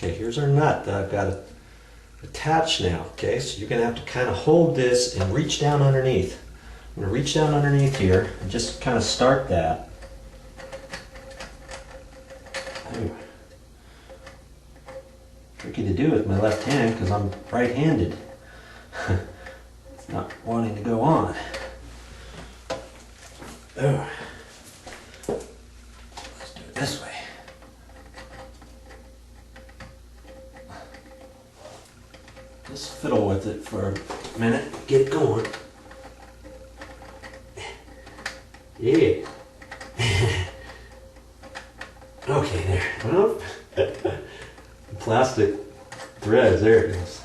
Okay, here's our nut that I've got to attach now. Okay, so you're going to have to kind of hold this and reach down underneath. I'm going to reach down underneath here and just kind of start that. Ooh. Tricky to do with my left hand because I'm right-handed. It's not wanting to go on. Oh. Let's do it this way. Just fiddle with it for a minute, get it going. Yeah. Okay, there. Well, plastic threads, there it is.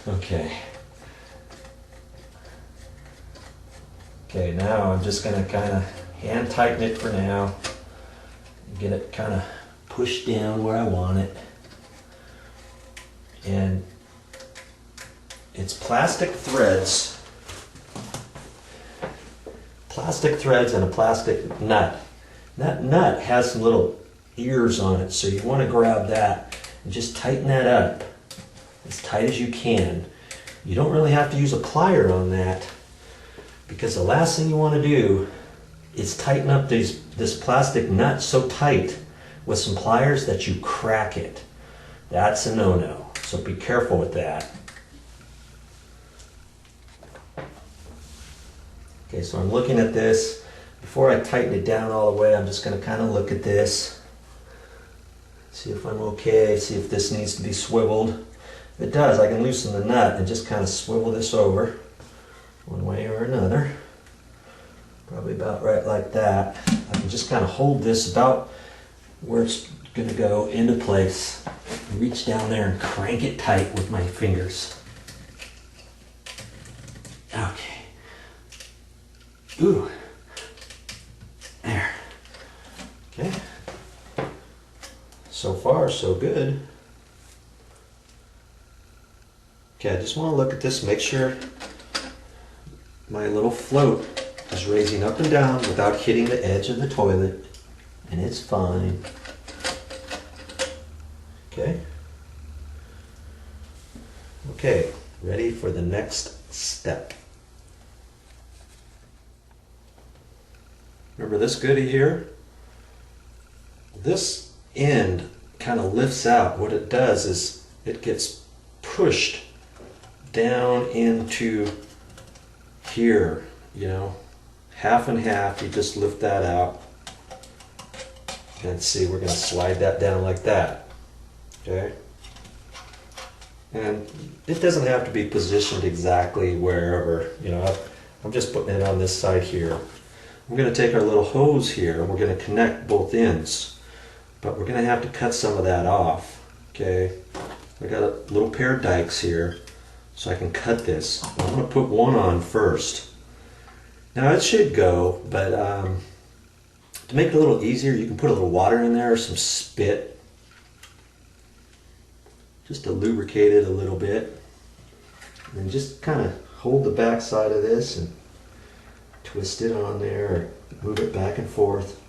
Okay. Okay, now I'm just going to kind of hand tighten it for now. Get it kind of pushed down where I want it. And it's plastic threads. Plastic threads and a plastic nut. That nut has some little ears on it, so you want to grab that and just tighten that up as tight as you can. You don't really have to use a plier on that, because the last thing you want to do is tighten up this plastic nut so tight with some pliers that you crack it. That's a no-no, so be careful with that. Okay, so I'm looking at this. Before I tighten it down all the way, I'm just going to kind of look at this. See if I'm okay, see if this needs to be swiveled. If it does, I can loosen the nut and just kind of swivel this over one way or another. Probably about right like that. I can just kind of hold this about where it's going to go into place. Reach down there and crank it tight with my fingers. Okay. Ooh. There. Okay. So far, so good. Okay, I just want to look at this, make sure my little float is raising up and down without hitting the edge of the toilet, and it's fine. Okay. Okay, ready for the next step. Remember this goodie here? This end kind of lifts out. What it does is it gets pushed down into here, you know, half and half. You just lift that out. And see, we're going to slide that down like that. Okay? And it doesn't have to be positioned exactly wherever, you know, I'm just putting it on this side here. We're going to take our little hose here and we're going to connect both ends, but we're going to have to cut some of that off. Okay, I got a little pair of dikes here so I can cut this. I'm going to put one on first. Now it should go, but to make it a little easier, you can put a little water in there or some spit just to lubricate it a little bit, and just kind of hold the back side of this and twist it on there, or move it back and forth.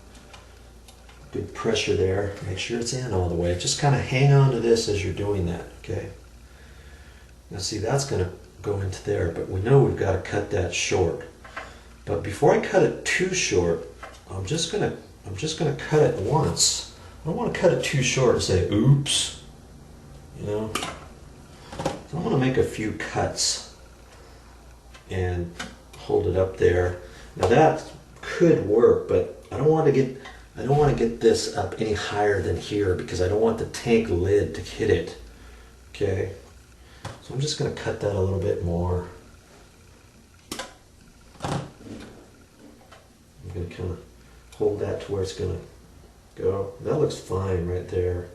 Good pressure there. Make sure it's in all the way. Just kind of hang on to this as you're doing that, okay? Now see, that's going to go into there, but we know we've got to cut that short. But before I cut it too short, I'm just going to cut it once. I don't want to cut it too short and say, oops, you know? So I'm going to make a few cuts and hold it up there. Now that could work, but I don't want to get this up any higher than here because I don't want the tank lid to hit it. Okay, so I'm just going to cut that a little bit more. I'm going to kind of hold that to where it's going to go. That looks fine right there.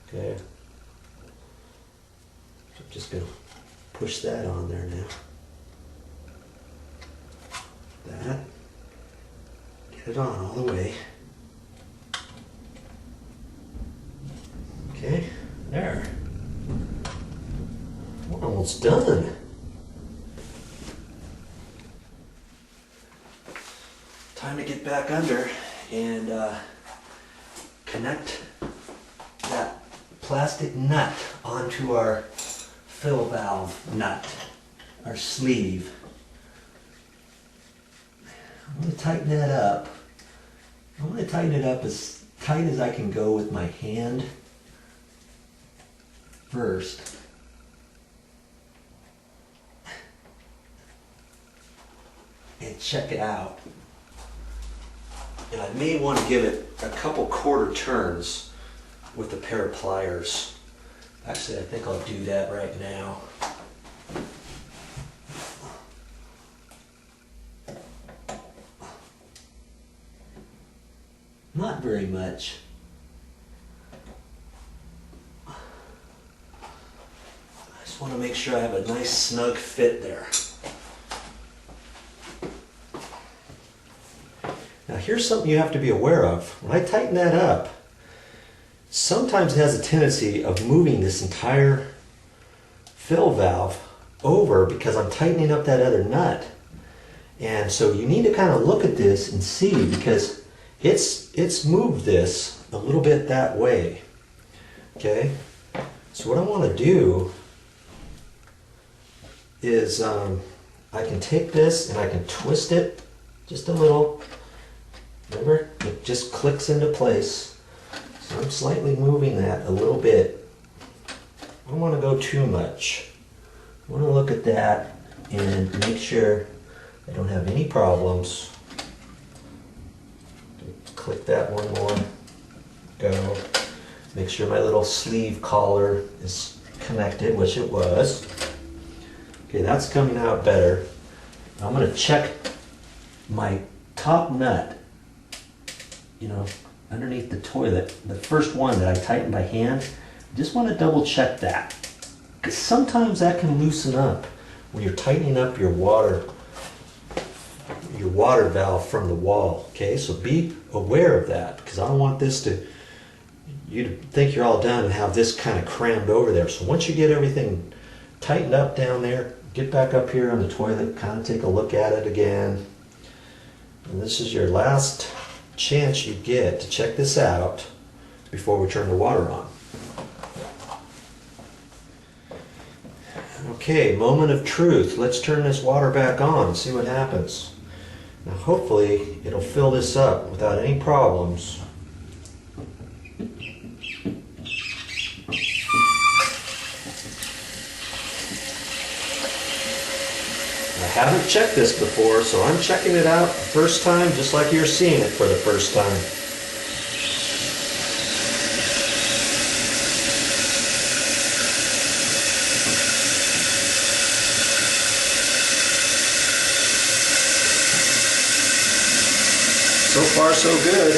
Okay, so I'm just going to push that on there now. That. Get it on all the way. Okay, there. We're almost done. Time to get back under and connect plastic nut onto our fill valve nut, our sleeve. I'm going to tighten that up. I want to tighten it up as tight as I can go with my hand first. And check it out. And I may want to give it a couple quarter turns with a pair of pliers. Actually, I think I'll do that right now. Not very much. I just want to make sure I have a nice snug fit there. Now here's something you have to be aware of. When I tighten that up, sometimes it has a tendency of moving this entire fill valve over because I'm tightening up that other nut. And so you need to kind of look at this and see, because it's moved this a little bit that way. Okay? So what I want to do is I can take this and I can twist it just a little. Remember, it just clicks into place. So I'm slightly moving that a little bit. I don't want to go too much. I want to look at that and make sure I don't have any problems. Click that one more. Go. Make sure my little sleeve collar is connected, which it was. Okay, that's coming out better. I'm going to check my top nut, you know, underneath the toilet, the first one that I tightened by hand. I just want to double check that, because sometimes that can loosen up when you're tightening up your water valve from the wall. Okay, so be aware of that, because I don't want this to, you to think you're all done and have this kind of crammed over there. So once you get everything tightened up down there, get back up here on the toilet, kind of take a look at it again. And this is your last chance you get to check this out before we turn the water on. Okay, moment of truth. Let's turn this water back on and see what happens. Now hopefully it'll fill this up without any problems. I haven't checked this before, so I'm checking it out the first time, just like you're seeing it for the first time. So far, so good.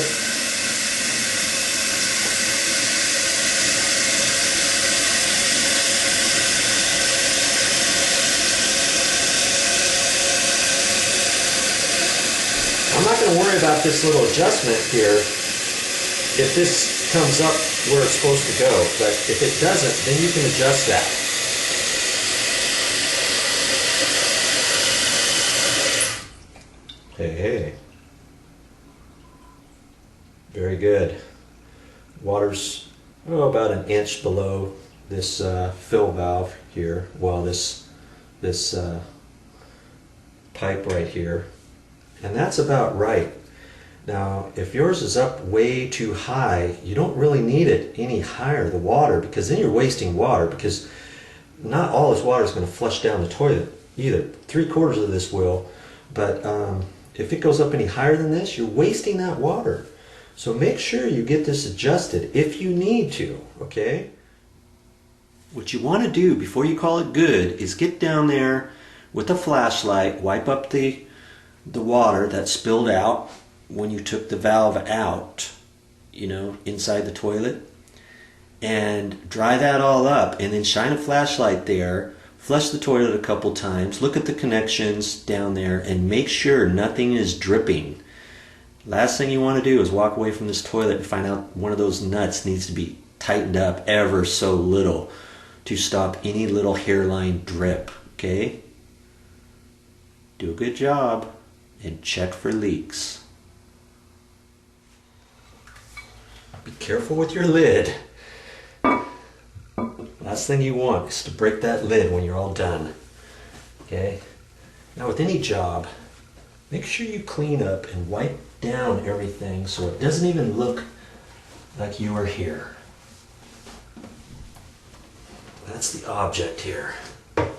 I'm not going to worry about this little adjustment here if this comes up where it's supposed to go, but if it doesn't, then you can adjust that. Hey. Very good. Water's about an inch below this fill valve here, well, this pipe right here. And that's about right. Now, if yours is up way too high, you don't really need it any higher, the water, because then you're wasting water, because not all this water is going to flush down the toilet either. 3/4 of this will, but if it goes up any higher than this, you're wasting that water. So make sure you get this adjusted if you need to, okay? What you want to do before you call it good is get down there with a flashlight, wipe up the water that spilled out when you took the valve out, you know, inside the toilet, and dry that all up, and then shine a flashlight there, flush the toilet a couple times, look at the connections down there, and make sure nothing is dripping. Last thing you want to do is walk away from this toilet and find out one of those nuts needs to be tightened up ever so little to stop any little hairline drip, okay? Do a good job and check for leaks. Be careful with your lid. Last thing you want is to break that lid when you're all done. Okay? Now with any job, make sure you clean up and wipe down everything so it doesn't even look like you are here. That's the object here. Yeah.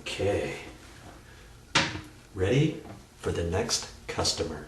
Okay. Ready for the next customer.